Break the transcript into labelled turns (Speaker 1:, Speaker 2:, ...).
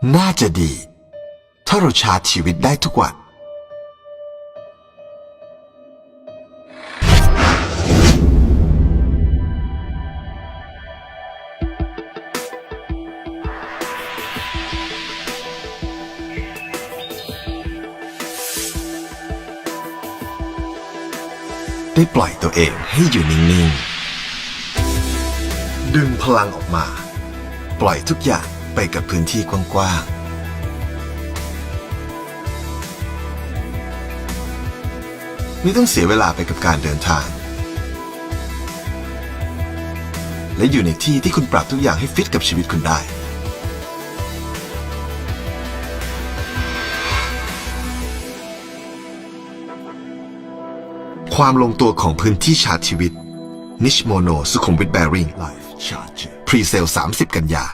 Speaker 1: น่าจะดี ถ้าเราชาร์จชีวิตได้ทุกวันได้ปล่อยตัวเองให้อยู่นิ่งๆดึงพลังออกมา ปล่อยทุกอย่างไปกับพื้นที่กว้างๆไม่ต้องเสียเวลาไปกับการเดินทาง และอยู่ในที่ที่คุณปรับทุกอย่างให้ฟิตกับชีวิตคุณได้ความลงตัวของพื้นที่ชาร์จชีวิต นิชโมโนสุขุมวิทแบริ่ง Life Charger พรีเซล 30 กันยา